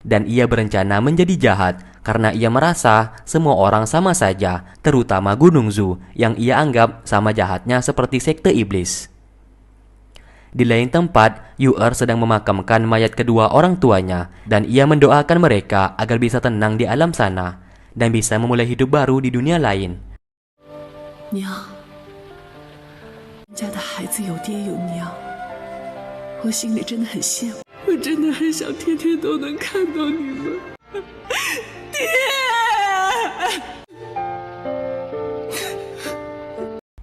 Dan ia berencana menjadi jahat karena ia merasa semua orang sama saja, terutama Gunung Zu yang ia anggap sama jahatnya seperti sekte iblis. Di lain tempat, Yu-er sedang memakamkan mayat kedua orang tuanya dan ia mendoakan mereka agar bisa tenang di alam sana dan bisa memulai hidup baru di dunia lain. 娘，家的孩子有爹有娘，我心里真的很羡慕，我真的很想天天都能看到你们。爹！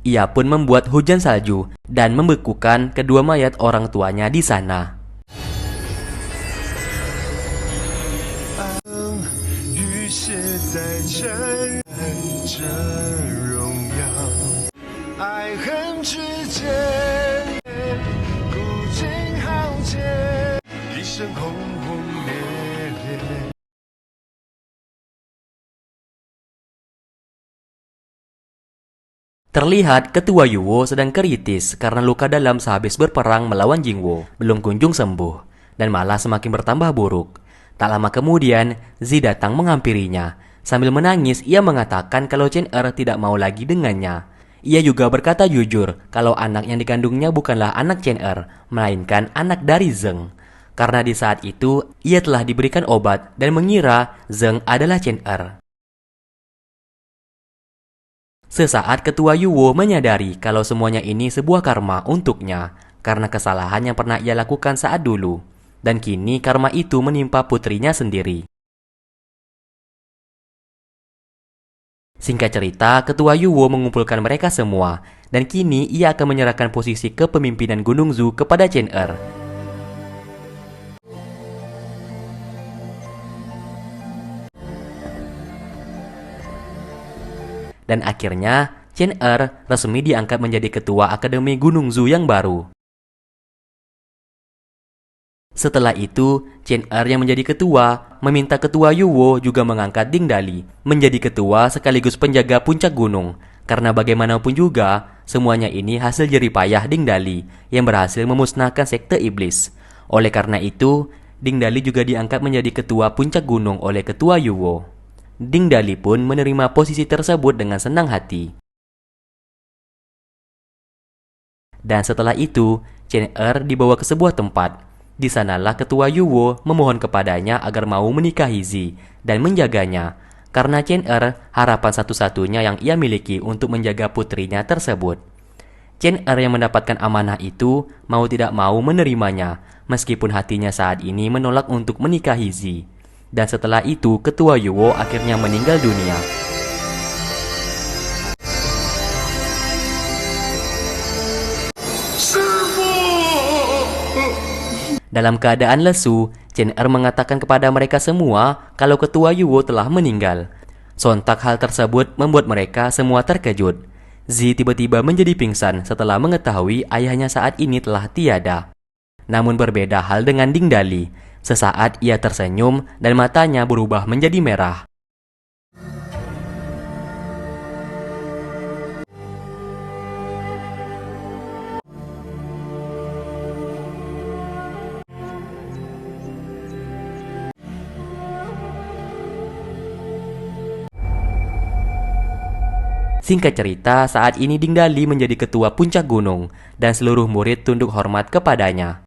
Ia pun membuat hujan salju dan membekukan kedua mayat orang tuanya di sana. 雨鞋在沾染着荣耀，爱恨之间，古今豪杰，一生轰轰烈烈。 Terlihat ketua Yuwo sedang kritis karena luka dalam sehabis berperang melawan Jingwo belum kunjung sembuh dan malah semakin bertambah buruk. Tak lama kemudian, Zi datang menghampirinya. Sambil menangis, ia mengatakan kalau Chen-er tidak mau lagi dengannya. Ia juga berkata jujur kalau anak yang dikandungnya bukanlah anak Chen-er, melainkan anak dari Zheng. Karena di saat itu, ia telah diberikan obat dan mengira Zheng adalah Chen-er. Sesaat ketua Yuwo menyadari kalau semuanya ini sebuah karma untuknya karena kesalahan yang pernah ia lakukan saat dulu. Dan kini karma itu menimpa putrinya sendiri. Singkat cerita, ketua Yuwo mengumpulkan mereka semua dan kini ia akan menyerahkan posisi kepemimpinan Gunung Zu kepada Chen-er. Dan akhirnya, Chen-er resmi diangkat menjadi ketua Akademi Gunung Zu yang baru. Setelah itu, Chen-er yang menjadi ketua meminta ketua Yuwo juga mengangkat Ding Dali menjadi ketua sekaligus penjaga puncak gunung. Karena bagaimanapun juga, semuanya ini hasil jerih payah Ding Dali yang berhasil memusnahkan sekte iblis. Oleh karena itu, Ding Dali juga diangkat menjadi ketua puncak gunung oleh ketua Yuwo. Ding Dali pun menerima posisi tersebut dengan senang hati. Dan setelah itu, Chen-er dibawa ke sebuah tempat. Di sanalah ketua Yuwo memohon kepadanya agar mau menikahi Zi dan menjaganya. Karena Chen-er harapan satu-satunya yang ia miliki untuk menjaga putrinya tersebut. Chen-er yang mendapatkan amanah itu mau tidak mau menerimanya, meskipun hatinya saat ini menolak untuk menikahi Zi. Dan setelah itu, ketua Yuwo akhirnya meninggal dunia. Dalam keadaan lesu, Chen-er mengatakan kepada mereka semua kalau ketua Yuwo telah meninggal. Sontak hal tersebut membuat mereka semua terkejut. Zi tiba-tiba menjadi pingsan setelah mengetahui ayahnya saat ini telah tiada. Namun berbeda hal dengan Ding Dali. Sesaat ia tersenyum dan matanya berubah menjadi merah. Singkat cerita, saat ini Ding Dali menjadi ketua puncak gunung dan seluruh murid tunduk hormat kepadanya.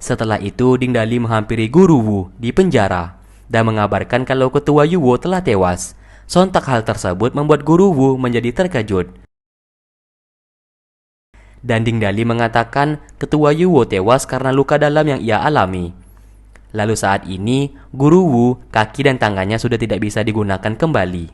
Setelah itu, Ding Dali menghampiri Guru Wu di penjara dan mengabarkan kalau ketua Yuwo telah tewas. Sontak hal tersebut membuat Guru Wu menjadi terkejut. Dan Ding Dali mengatakan ketua Yuwo tewas karena luka dalam yang ia alami. Lalu saat ini, Guru Wu, kaki dan tangannya sudah tidak bisa digunakan kembali.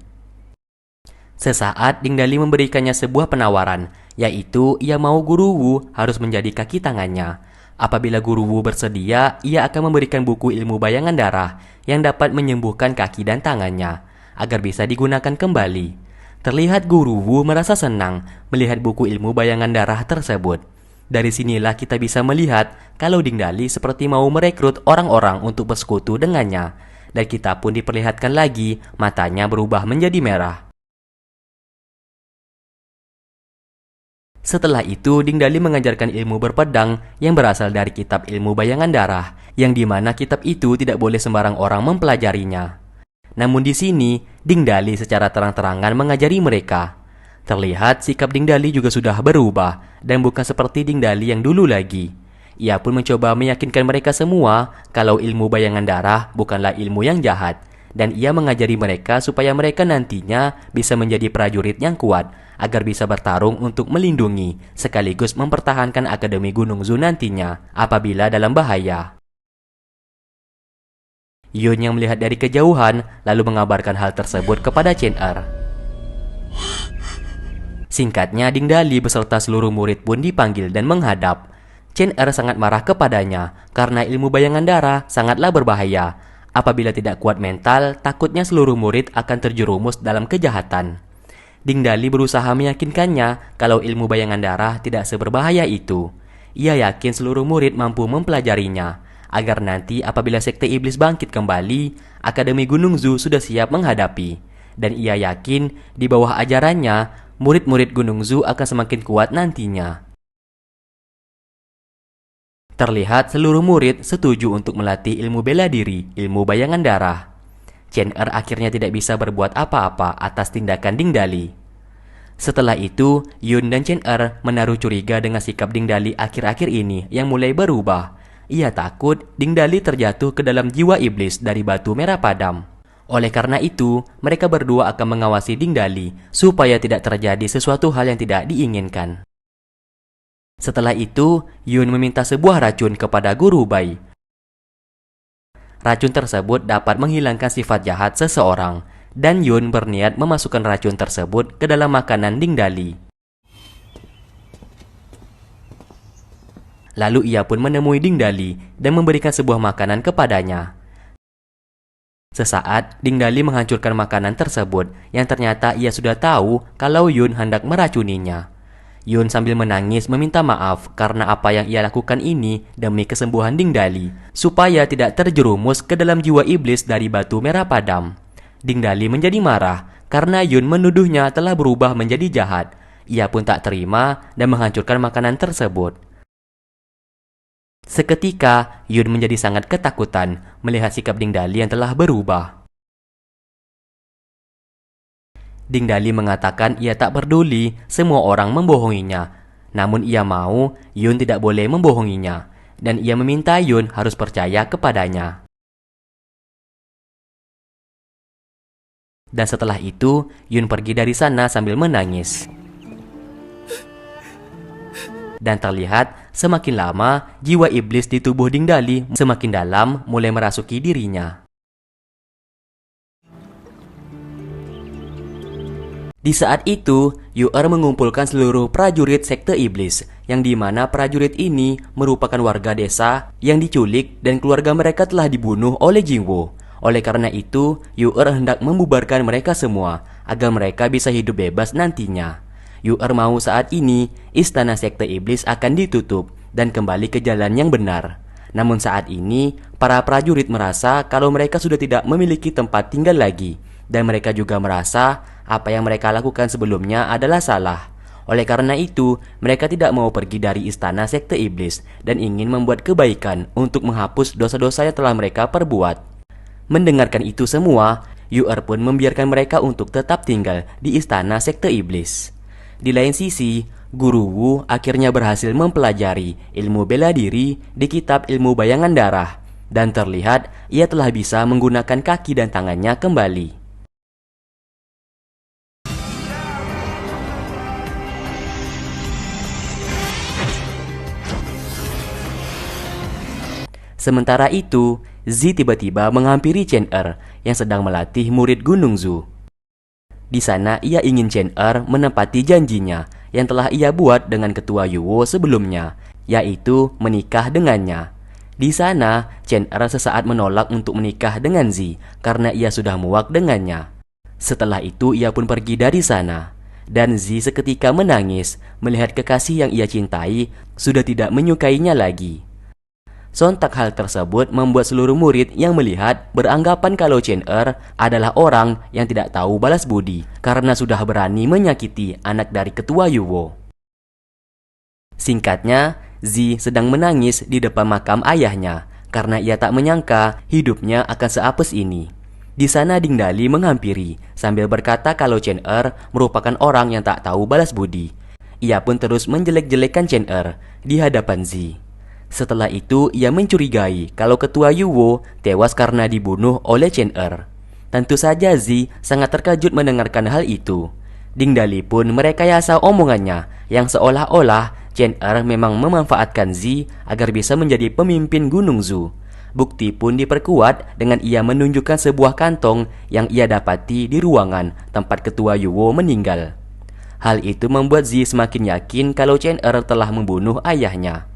Sesaat Ding Dali memberikannya sebuah penawaran, yaitu ia mau Guru Wu harus menjadi kaki tangannya. Apabila Guru Wu bersedia, ia akan memberikan buku ilmu bayangan darah yang dapat menyembuhkan kaki dan tangannya, agar bisa digunakan kembali. Terlihat Guru Wu merasa senang melihat buku ilmu bayangan darah tersebut. Dari sinilah kita bisa melihat kalau Ding Dali seperti mau merekrut orang-orang untuk bersekutu dengannya. Dan kita pun diperlihatkan lagi matanya berubah menjadi merah. Setelah itu, Ding Dali mengajarkan ilmu berpedang yang berasal dari kitab ilmu bayangan darah, yang dimana kitab itu tidak boleh sembarang orang mempelajarinya. Namun di sini, Ding Dali secara terang-terangan mengajari mereka. Terlihat sikap Ding Dali juga sudah berubah, dan bukan seperti Ding Dali yang dulu lagi. Ia pun mencoba meyakinkan mereka semua kalau ilmu bayangan darah bukanlah ilmu yang jahat, dan ia mengajari mereka supaya mereka nantinya bisa menjadi prajurit yang kuat, agar bisa bertarung untuk melindungi sekaligus mempertahankan Akademi Gunung Zu nantinya apabila dalam bahaya. Yun yang melihat dari kejauhan lalu mengabarkan hal tersebut kepada Chen Er. Singkatnya, Ding Dali beserta seluruh murid pun dipanggil dan menghadap. Chen Er sangat marah kepadanya karena ilmu bayangan darah sangatlah berbahaya. Apabila tidak kuat mental, takutnya seluruh murid akan terjerumus dalam kejahatan. Ding Dali berusaha meyakinkannya kalau ilmu bayangan darah tidak seberbahaya itu. Ia yakin seluruh murid mampu mempelajarinya, agar nanti apabila sekte iblis bangkit kembali, Akademi Gunung Zu sudah siap menghadapi. Dan ia yakin di bawah ajarannya, murid-murid Gunung Zu akan semakin kuat nantinya. Terlihat seluruh murid setuju untuk melatih ilmu bela diri, ilmu bayangan darah. Chen Er akhirnya tidak bisa berbuat apa-apa atas tindakan Ding Dali. Setelah itu, Yun dan Chen Er menaruh curiga dengan sikap Ding Dali akhir-akhir ini yang mulai berubah. Ia takut Ding Dali terjatuh ke dalam jiwa iblis dari batu merah padam. Oleh karena itu, mereka berdua akan mengawasi Ding Dali supaya tidak terjadi sesuatu hal yang tidak diinginkan. Setelah itu, Yun meminta sebuah racun kepada Guru Bai. Racun tersebut dapat menghilangkan sifat jahat seseorang, dan Yun berniat memasukkan racun tersebut ke dalam makanan Ding Dali. Lalu ia pun menemui Ding Dali dan memberikan sebuah makanan kepadanya. Sesaat, Ding Dali menghancurkan makanan tersebut yang ternyata ia sudah tahu kalau Yun hendak meracuninya. Yun sambil menangis meminta maaf karena apa yang ia lakukan ini demi kesembuhan Ding Dali, supaya tidak terjerumus ke dalam jiwa iblis dari batu merah padam. Ding Dali menjadi marah karena Yun menuduhnya telah berubah menjadi jahat. Ia pun tak terima dan menghancurkan makanan tersebut. Seketika, Yun menjadi sangat ketakutan melihat sikap Ding Dali yang telah berubah. Ding Dali mengatakan ia tak peduli semua orang membohonginya. Namun ia mau Yun tidak boleh membohonginya, dan ia meminta Yun harus percaya kepadanya. Dan setelah itu, Yun pergi dari sana sambil menangis. Dan terlihat semakin lama jiwa iblis di tubuh Ding Dali semakin dalam mulai merasuki dirinya. Di saat itu, Yu-Er mengumpulkan seluruh prajurit sekte iblis, yang dimana prajurit ini merupakan warga desa yang diculik dan keluarga mereka telah dibunuh oleh Jingwo. Oleh karena itu, Yu-Er hendak membubarkan mereka semua agar mereka bisa hidup bebas nantinya. Yu-Er mau saat ini istana sekte iblis akan ditutup dan kembali ke jalan yang benar. Namun saat ini, para prajurit merasa kalau mereka sudah tidak memiliki tempat tinggal lagi, dan mereka juga merasa apa yang mereka lakukan sebelumnya adalah salah. Oleh karena itu, mereka tidak mau pergi dari istana sekte iblis dan ingin membuat kebaikan untuk menghapus dosa-dosa yang telah mereka perbuat. Mendengarkan itu semua, Yu-Er pun membiarkan mereka untuk tetap tinggal di istana sekte iblis. Di lain sisi, Guru Wu akhirnya berhasil mempelajari ilmu bela diri di kitab ilmu bayangan darah, dan terlihat ia telah bisa menggunakan kaki dan tangannya kembali. Sementara itu, Zi tiba-tiba menghampiri Chen Er yang sedang melatih murid Gunung Zu. Di sana ia ingin Chen Er menepati janjinya yang telah ia buat dengan ketua Yuwo sebelumnya, yaitu menikah dengannya. Di sana, Chen Er sesaat menolak untuk menikah dengan Zi karena ia sudah muak dengannya. Setelah itu ia pun pergi dari sana. Dan Zi seketika menangis melihat kekasih yang ia cintai sudah tidak menyukainya lagi. Sontak hal tersebut membuat seluruh murid yang melihat beranggapan kalau Chen Er adalah orang yang tidak tahu balas budi karena sudah berani menyakiti anak dari ketua Yuwo. Singkatnya, Zi sedang menangis di depan makam ayahnya karena ia tak menyangka hidupnya akan seapes ini. Di sana Ding Dali menghampiri sambil berkata kalau Chen Er merupakan orang yang tak tahu balas budi. Ia pun terus menjelek-jelekan Chen Er di hadapan Zi. Setelah itu ia mencurigai kalau ketua Yuwo tewas karena dibunuh oleh Chen Er. Tentu saja Zi sangat terkejut mendengarkan hal itu. Ding Dali pun merekayasa omongannya yang seolah-olah Chen Er memang memanfaatkan Zi agar bisa menjadi pemimpin Gunung Zu. Bukti pun diperkuat dengan ia menunjukkan sebuah kantong yang ia dapati di ruangan tempat ketua Yuwo meninggal. Hal itu membuat Zi semakin yakin kalau Chen Er telah membunuh ayahnya.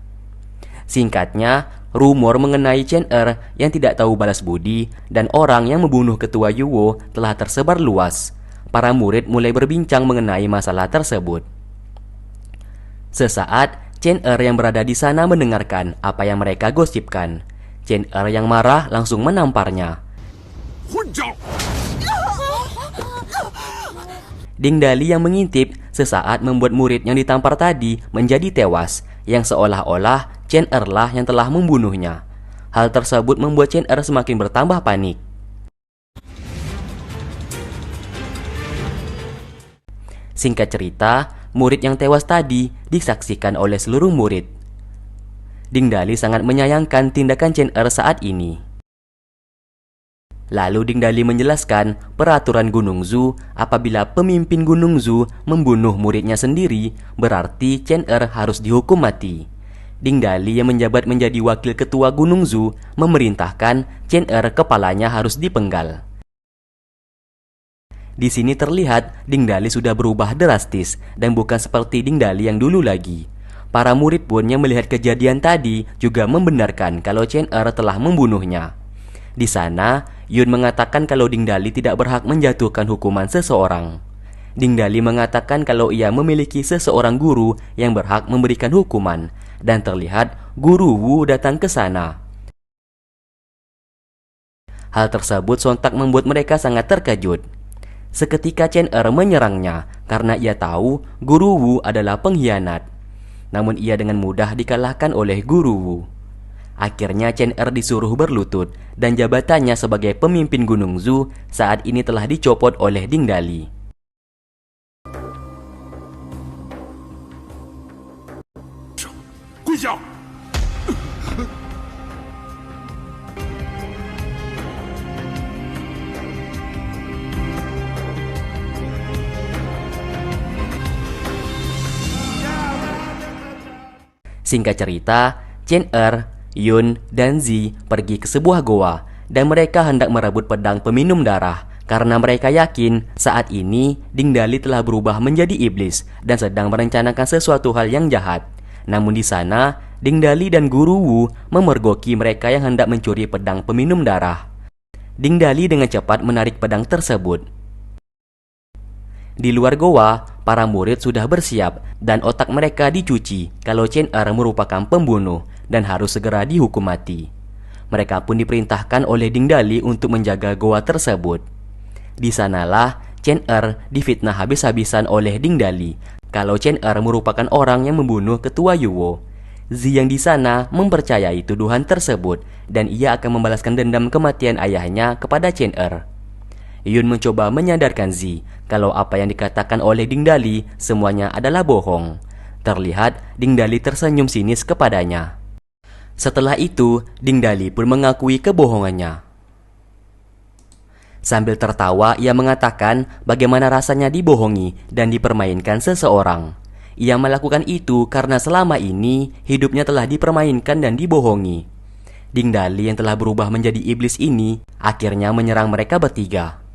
Singkatnya, rumor mengenai Chen Er yang tidak tahu balas budi dan orang yang membunuh ketua Yuwo telah tersebar luas. Para murid mulai berbincang mengenai masalah tersebut. Sesaat, Chen Er yang berada di sana mendengarkan apa yang mereka gosipkan. Chen Er yang marah langsung menamparnya. Ding Dali yang mengintip sesaat membuat murid yang ditampar tadi menjadi tewas, yang seolah-olah Chen Er lah yang telah membunuhnya. Hal tersebut membuat Chen Er semakin bertambah panik. Singkat cerita, murid yang tewas tadi disaksikan oleh seluruh murid. Ding Dali sangat menyayangkan tindakan Chen Er saat ini. Lalu Ding Dali menjelaskan peraturan Gunung Zu, apabila pemimpin Gunung Zu membunuh muridnya sendiri, berarti Chen Er harus dihukum mati. Ding Dali yang menjabat menjadi wakil ketua Gunung Zu memerintahkan Chen Er kepalanya harus dipenggal. Di sini terlihat Ding Dali sudah berubah drastis dan bukan seperti Ding Dali yang dulu lagi. Para murid pun yang melihat kejadian tadi juga membenarkan kalau Chen Er telah membunuhnya. Di sana, Yun mengatakan kalau Ding Dali tidak berhak menjatuhkan hukuman seseorang. Ding Dali mengatakan kalau ia memiliki seseorang guru yang berhak memberikan hukuman, dan terlihat Guru Wu datang ke sana. Hal tersebut sontak membuat mereka sangat terkejut. Seketika Chen Er menyerangnya karena ia tahu Guru Wu adalah pengkhianat. Namun ia dengan mudah dikalahkan oleh Guru Wu. Akhirnya Chen Er disuruh berlutut dan jabatannya sebagai pemimpin Gunung Zu saat ini telah dicopot oleh Ding Dali. Singkat cerita, Chen Er, Yun, dan Zi pergi ke sebuah goa dan mereka hendak merebut pedang peminum darah karena mereka yakin saat ini Ding Dali telah berubah menjadi iblis dan sedang merencanakan sesuatu hal yang jahat. Namun di sana, Ding Dali dan Guru Wu memergoki mereka yang hendak mencuri pedang peminum darah. Ding Dali dengan cepat menarik pedang tersebut. Di luar goa, para murid sudah bersiap dan otak mereka dicuci kalau Chen Er merupakan pembunuh dan harus segera dihukum mati. Mereka pun diperintahkan oleh Ding Dali untuk menjaga goa tersebut. Di sanalah Chen Er difitnah habis-habisan oleh Ding Dali kalau Chen Er merupakan orang yang membunuh ketua Yuwo. Zi yang di sana mempercayai tuduhan tersebut dan ia akan membalaskan dendam kematian ayahnya kepada Chen Er. Yun mencoba menyadarkan Zi kalau apa yang dikatakan oleh Ding Dali semuanya adalah bohong. Terlihat Ding Dali tersenyum sinis kepadanya. Setelah itu, Ding Dali pun mengakui kebohongannya. Sambil tertawa, ia mengatakan bagaimana rasanya dibohongi dan dipermainkan seseorang. Ia melakukan itu karena selama ini hidupnya telah dipermainkan dan dibohongi. Ding Dali yang telah berubah menjadi iblis ini akhirnya menyerang mereka bertiga.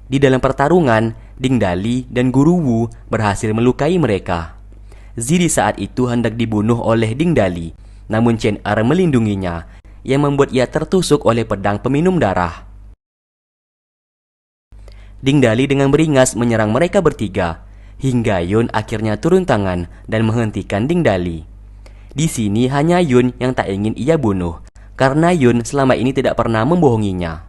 Di dalam pertarungan, Ding Dali dan Guru Wu berhasil melukai mereka. Zi di saat itu hendak dibunuh oleh Ding Dali, namun Chen Er melindunginya, yang membuat ia tertusuk oleh pedang peminum darah. Ding Dali dengan beringas menyerang mereka bertiga, hingga Yun akhirnya turun tangan dan menghentikan Ding Dali. Di sini hanya Yun yang tak ingin ia bunuh, karena Yun selama ini tidak pernah membohonginya.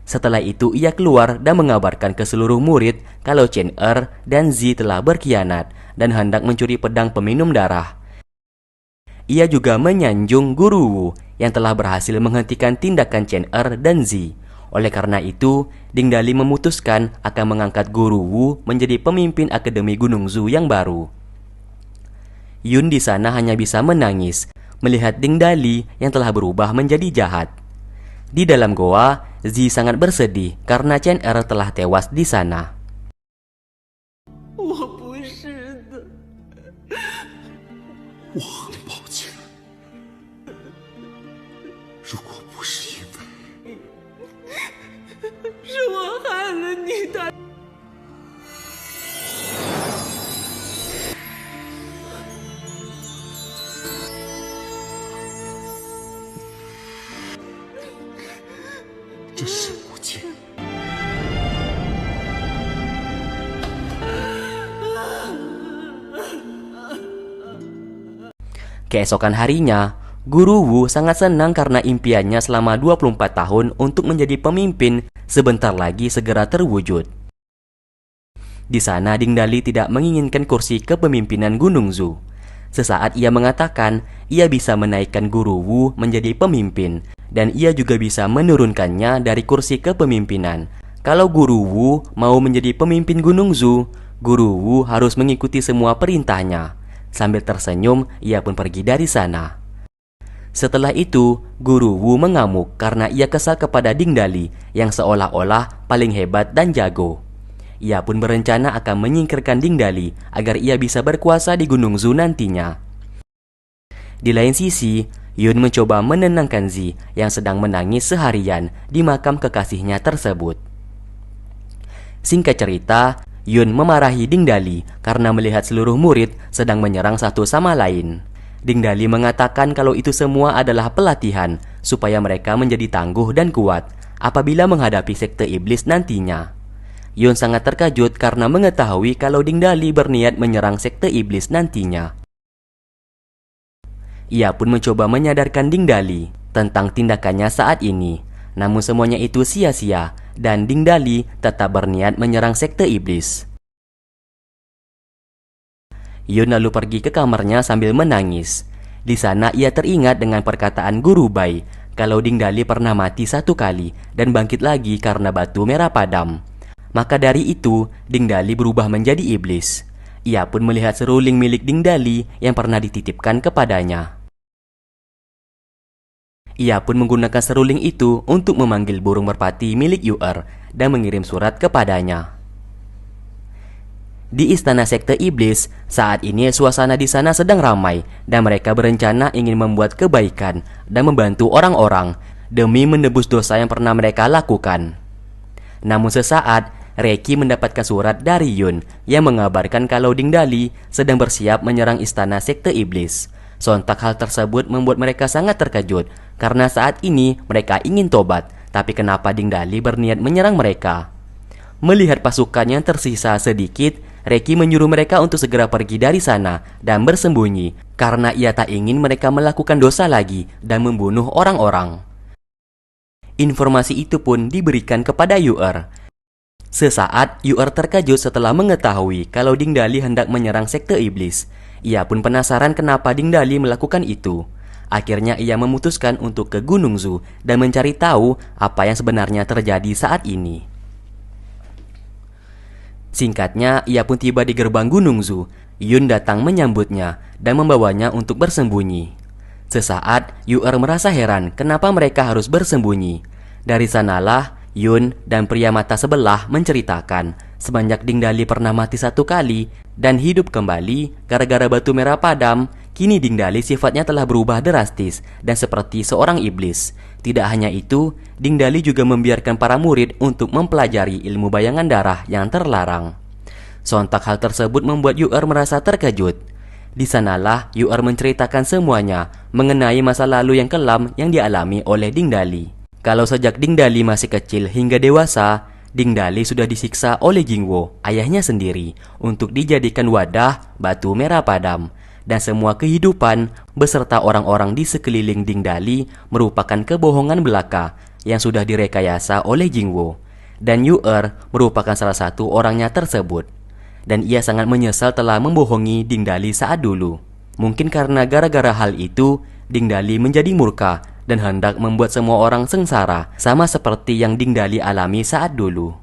Setelah itu ia keluar dan mengabarkan ke seluruh murid kalau Chen Er dan Zi telah berkhianat dan hendak mencuri pedang peminum darah. Ia juga menyanjung Guru Wu yang telah berhasil menghentikan tindakan Chen Er dan Zi. Oleh karena itu, Ding Dali memutuskan akan mengangkat Guru Wu menjadi pemimpin Akademi Gunung Zu yang baru. Yun di sana hanya bisa menangis melihat Ding Dali yang telah berubah menjadi jahat. Di dalam goa, Zi sangat bersedih karena Chen Er telah tewas di sana. 我不是的，我很抱歉，如果不是因为是我害了你的。这视不见。 Keesokan harinya, Guru Wu sangat senang karena impiannya selama 24 tahun untuk menjadi pemimpin sebentar lagi segera terwujud. Di sana Ding Dali tidak menginginkan kursi kepemimpinan Gunung Zu. Sesaat ia mengatakan ia bisa menaikkan Guru Wu menjadi pemimpin dan ia juga bisa menurunkannya dari kursi kepemimpinan. Kalau Guru Wu mau menjadi pemimpin Gunung Zu, Guru Wu harus mengikuti semua perintahnya. Sambil tersenyum, ia pun pergi dari sana. Setelah itu, Guru Wu mengamuk karena ia kesal kepada Ding Dali yang seolah-olah paling hebat dan jago. Ia pun berencana akan menyingkirkan Ding Dali agar ia bisa berkuasa di Gunung Zu nantinya. Di lain sisi, Yun mencoba menenangkan Zi yang sedang menangis seharian di makam kekasihnya tersebut. Singkat cerita, Yun memarahi Ding Dali karena melihat seluruh murid sedang menyerang satu sama lain. Ding Dali mengatakan kalau itu semua adalah pelatihan supaya mereka menjadi tangguh dan kuat apabila menghadapi sekte iblis nantinya. Yun sangat terkejut karena mengetahui kalau Ding Dali berniat menyerang sekte iblis nantinya. Ia pun mencoba menyadarkan Ding Dali tentang tindakannya saat ini. Namun semuanya itu sia-sia dan Ding Dali tetap berniat menyerang sekte iblis. Yun lalu pergi ke kamarnya sambil menangis. Di sana ia teringat dengan perkataan Guru Bai kalau Ding Dali pernah mati satu kali dan bangkit lagi karena batu merah padam. Maka dari itu, Ding Dali berubah menjadi iblis. Ia pun melihat seruling milik Ding Dali yang pernah dititipkan kepadanya. Ia pun menggunakan seruling itu untuk memanggil burung merpati milik Yu'er dan mengirim surat kepadanya. Di istana sekte iblis, saat ini suasana di sana sedang ramai dan mereka berencana ingin membuat kebaikan dan membantu orang-orang demi menebus dosa yang pernah mereka lakukan. Namun sesaat, Reki mendapatkan surat dari Yun yang mengabarkan kalau Ding Dali sedang bersiap menyerang istana sekte iblis. Sontak hal tersebut membuat mereka sangat terkejut karena saat ini mereka ingin tobat, tapi kenapa Ding Dali berniat menyerang mereka? Melihat pasukan yang tersisa sedikit, Reki menyuruh mereka untuk segera pergi dari sana dan bersembunyi karena ia tak ingin mereka melakukan dosa lagi dan membunuh orang-orang. Informasi itu pun diberikan kepada Yu'er. Sesaat Yu'er terkejut setelah mengetahui kalau Ding Dali hendak menyerang sekte iblis. Ia pun penasaran kenapa Ding Dali melakukan itu. Akhirnya ia memutuskan untuk ke Gunung Zu dan mencari tahu apa yang sebenarnya terjadi saat ini. Singkatnya, ia pun tiba di gerbang Gunung Zu. Yun datang menyambutnya dan membawanya untuk bersembunyi. Sesaat, Yu'er merasa heran kenapa mereka harus bersembunyi. Dari sanalah, Yun dan pria mata sebelah menceritakan semenjak Ding Dali pernah mati satu kali dan hidup kembali gara-gara batu merah padam Kini Ding Dali sifatnya telah berubah drastis dan seperti seorang iblis. Tidak hanya itu, Ding Dali juga membiarkan para murid untuk mempelajari ilmu bayangan darah yang terlarang. Sontak hal tersebut membuat Yu-er merasa terkejut. Di sanalah Yu-er menceritakan semuanya mengenai masa lalu yang kelam yang dialami oleh Ding Dali. Kalau sejak Ding Dali masih kecil hingga dewasa, Ding Dali sudah disiksa oleh Jingwo, ayahnya sendiri, untuk dijadikan wadah batu merah padam. Dan semua kehidupan beserta orang-orang di sekeliling Ding Dali merupakan kebohongan belaka yang sudah direkayasa oleh Jingwo. Dan Yu-er merupakan salah satu orangnya tersebut. Dan ia sangat menyesal telah membohongi Ding Dali saat dulu. Mungkin karena gara-gara hal itu, Ding Dali menjadi murka dan hendak membuat semua orang sengsara, sama seperti yang Ding Dali alami saat dulu.